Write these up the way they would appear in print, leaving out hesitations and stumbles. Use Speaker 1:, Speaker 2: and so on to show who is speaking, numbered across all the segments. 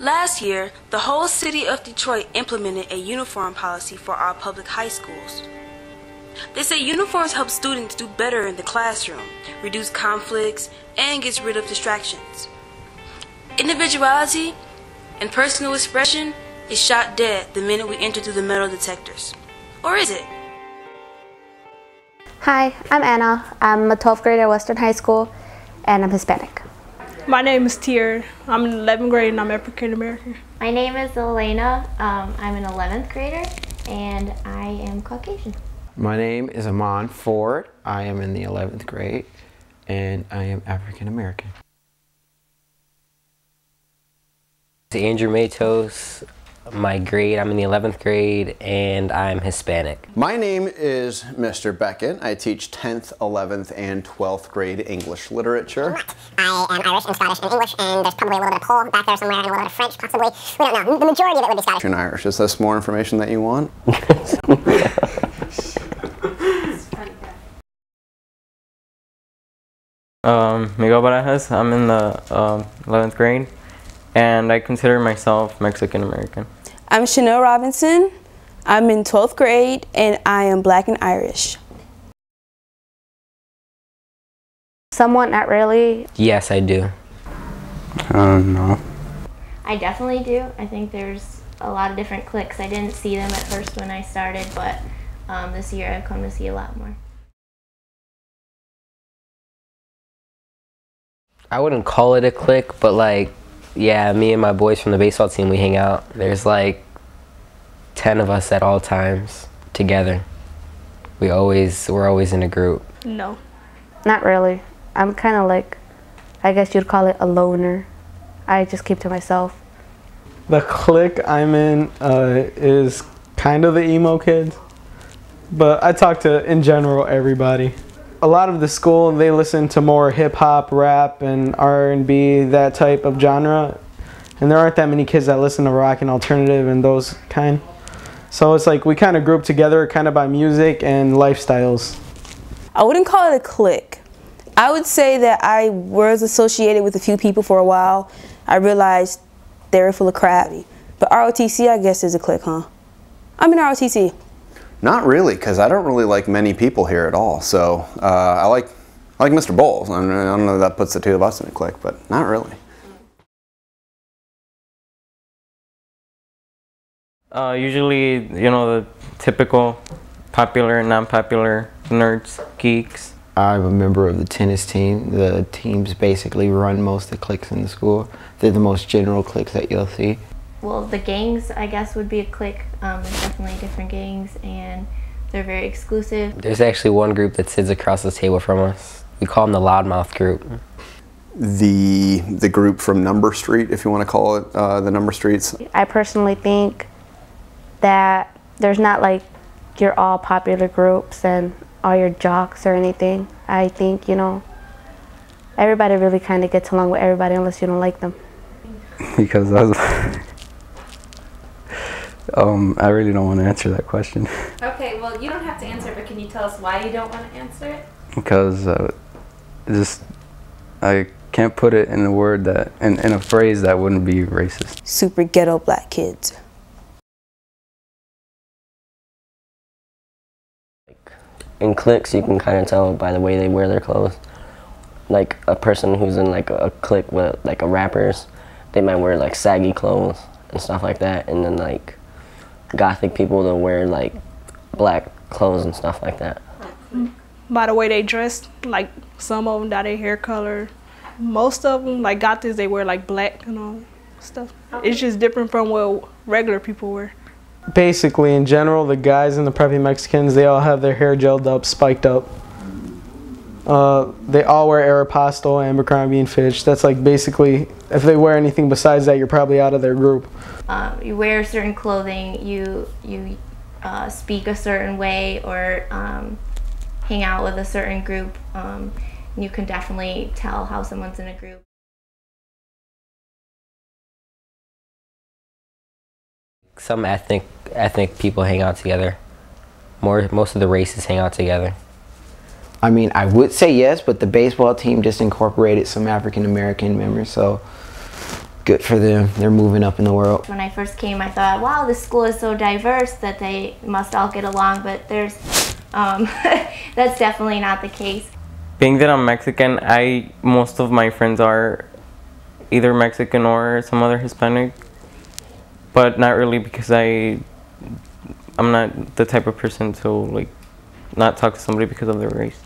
Speaker 1: Last year, the whole city of Detroit implemented a uniform policy for our public high schools. They say uniforms help students do better in the classroom, reduce conflicts, and gets rid of distractions. Individuality and personal expression is shot dead the minute we enter through the metal detectors. Or is it?
Speaker 2: Hi, I'm Anna. I'm a 12th grader at Western High School, and I'm Hispanic.
Speaker 3: My name is Tier. I'm in 11th grade and I'm African American.
Speaker 4: My name is Elena. I'm an 11th grader and I am Caucasian.
Speaker 5: My name is Amon Ford. I am in the 11th grade and I am African American.
Speaker 6: Andrew Matos, my grade, I'm in the 11th grade and I'm Hispanic.
Speaker 7: My name is Mr. Beckett. I teach 10th, 11th, and 12th grade English literature.
Speaker 8: I am Irish and Scottish and English, and there's probably a little bit of Pole back there somewhere and a little bit of French, possibly. We don't know. The majority of it would be Scottish.
Speaker 7: And Irish. Is this more information that you want?
Speaker 9: Miguel Barajas. I'm in the 11th grade, and I consider myself Mexican American.
Speaker 10: I'm Chanel Robinson. I'm in 12th grade, and I am Black and Irish.
Speaker 2: Somewhat, not really.
Speaker 6: Yes, I do.
Speaker 5: No.
Speaker 4: I definitely do. I think there's a lot of different cliques. I didn't see them at first when I started, but this year I've come to see a lot more.
Speaker 6: I wouldn't call it a clique, but like, yeah, me and my boys from the baseball team, we hang out. There's like 10 of us at all times together. We're always in a group.
Speaker 3: No.
Speaker 2: Not really. I'm kind of like, I guess you'd call it a loner. I just keep to myself.
Speaker 11: The clique I'm in is kind of the emo kids, but I talk to, in general, everybody. A lot of the school, they listen to more hip-hop, rap, and R&B, that type of genre. And there aren't that many kids that listen to rock and alternative and those kind. So it's like we kind of group together kind of by music and lifestyles.
Speaker 10: I wouldn't call it a clique. I would say that I was associated with a few people for a while. I realized they were full of crap. But ROTC, I guess, is a clique, huh? I'm in ROTC.
Speaker 7: Not really, because I don't really like many people here at all. So I like Mr. Bowles. I don't know if that puts the two of us in a clique, but not really.
Speaker 9: Usually, you know, the typical popular, non-popular nerds, geeks.
Speaker 5: I'm a member of the tennis team. The teams basically run most of the cliques in the school. They're the most general cliques that you'll see.
Speaker 4: Well, the gangs, I guess, would be a clique. There's definitely different gangs, and they're very exclusive.
Speaker 6: There's actually one group that sits across the table from us. We call them the Loudmouth group.
Speaker 7: The group from Number Street, if you want to call it the Number Streets.
Speaker 2: I personally think that there's not like your all popular groups and all your jocks or anything. I think, you know, everybody really kind of gets along with everybody unless you don't like them.
Speaker 12: Because I really don't want to answer that question.
Speaker 13: Okay, well, you don't have to answer, but can you tell us why you don't want to answer it?
Speaker 12: Because I can't put it in a word that, in a phrase that wouldn't be racist.
Speaker 10: Super ghetto black kids.
Speaker 6: In cliques, you can kind of tell by the way they wear their clothes. Like a person who's in like a clique with like a rappers, they might wear like saggy clothes and stuff like that. And then like gothic people, they'll wear like black clothes and stuff like that.
Speaker 3: By the way they dress, like some of them dye their hair color. Most of them, like gothics, they wear like black and all stuff. It's just different from what regular people wear.
Speaker 11: Basically, in general, the guys and the preppy Mexicans, they all have their hair gelled up, spiked up. They all wear Aeropostale, Abercrombie and Fitch. That's like basically, if they wear anything besides that, you're probably out of their group.
Speaker 4: You wear certain clothing, you speak a certain way, or hang out with a certain group. You can definitely tell how someone's in a group.
Speaker 6: Some ethnic people hang out together. Most of the races hang out together.
Speaker 5: I mean, I would say yes, but the baseball team just incorporated some African American members, so good for them. They're moving up in the world.
Speaker 4: When I first came, I thought, wow, this school is so diverse that they must all get along, but there's, that's definitely not the case.
Speaker 9: Being that I'm Mexican, most of my friends are either Mexican or some other Hispanic, but not really because I'm not the type of person to like not talk to somebody because of their race.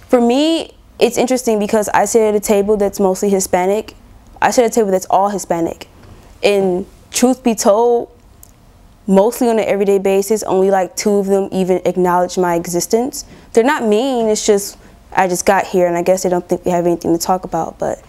Speaker 10: For me, it's interesting because I sit at a table that's mostly Hispanic. I sit at a table that's all Hispanic. And truth be told, mostly on an everyday basis, only like 2 of them even acknowledge my existence. They're not mean, it's just, I just got here and I guess they don't think we have anything to talk about. But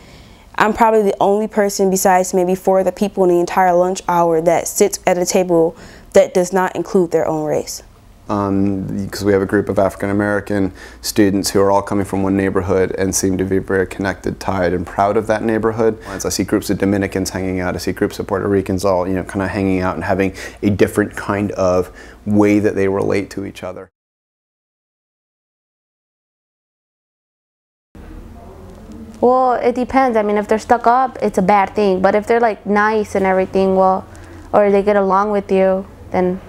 Speaker 10: I'm probably the only person besides maybe 4 other people in the entire lunch hour that sits at a table that does not include their own race.
Speaker 7: Because we have a group of African American students who are all coming from one neighborhood and seem to be very connected, tied, and proud of that neighborhood. As I see groups of Dominicans hanging out, I see groups of Puerto Ricans all, kind of hanging out and having a different kind of way that they relate to each other.
Speaker 2: Well, it depends. I mean, if they're stuck up, it's a bad thing. But if they're like nice and everything, well, or they get along with you, then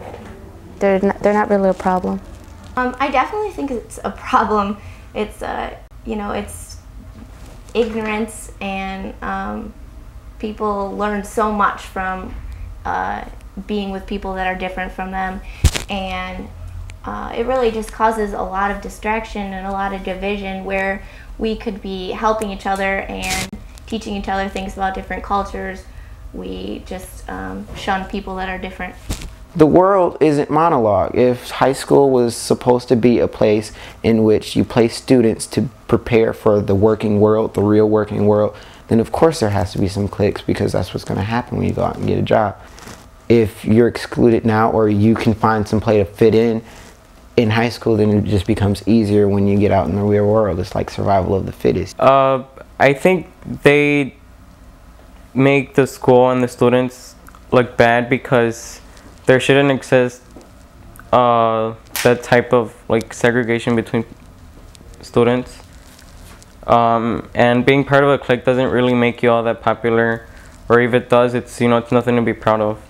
Speaker 2: they're not really a problem.
Speaker 4: I definitely think it's a problem. It's it's ignorance, and people learn so much from being with people that are different from them, and it really just causes a lot of distraction and a lot of division where we could be helping each other and teaching each other things about different cultures. We just shun people that are different.
Speaker 5: The world isn't monologue. If high school was supposed to be a place in which you place students to prepare for the working world, the real working world, then of course there has to be some cliques, because that's what's going to happen when you go out and get a job. If you're excluded now, or you can find some place to fit in high school, then it just becomes easier when you get out in the real world. It's like survival of the fittest.
Speaker 9: I think they make the school and the students look bad because there shouldn't exist that type of like segregation between students. And being part of a clique doesn't really make you all that popular, or if it does, it's it's nothing to be proud of.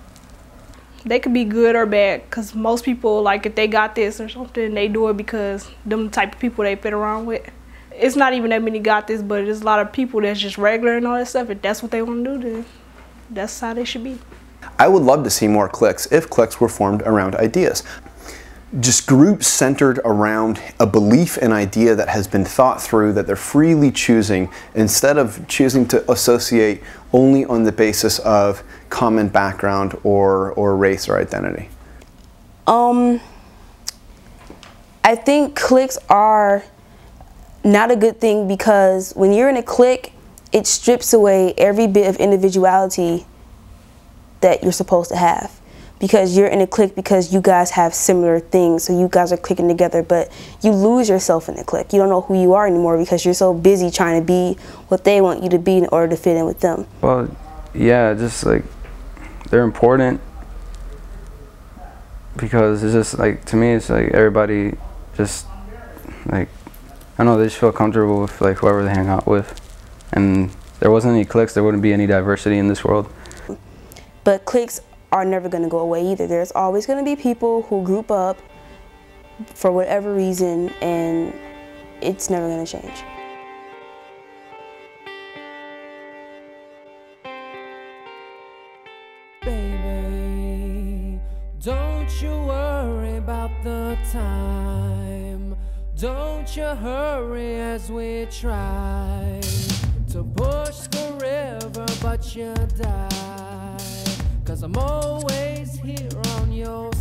Speaker 3: They could be good or bad, because most people, like if they got this or something, they do it because them the type of people they fit around with. It's not even that many got this, but there's a lot of people that's just regular and all that stuff. If that's what they want to do, then that's how they should be.
Speaker 7: I would love to see more cliques if cliques were formed around ideas. Just groups centered around a belief and idea that has been thought through, that they're freely choosing, instead of choosing to associate only on the basis of common background or race or identity.
Speaker 10: I think cliques are not a good thing, because when you're in a clique, it strips away every bit of individuality that you're supposed to have, because you're in a clique because you guys have similar things, so you guys are clicking together, but you lose yourself in the clique. You don't know who you are anymore because you're so busy trying to be what they want you to be in order to fit in with them.
Speaker 12: Well, yeah, just like they're important, because it's just like, to me, it's like everybody just like, I don't know, they just feel comfortable with like whoever they hang out with, and if there wasn't any cliques, there wouldn't be any diversity in this world.
Speaker 10: But cliques are never going to go away either. There's always going to be people who group up for whatever reason, and it's never going to change.
Speaker 14: Baby, don't you worry about the time. Don't you hurry as we try to push the river, but you die. 'Cause I'm always here on your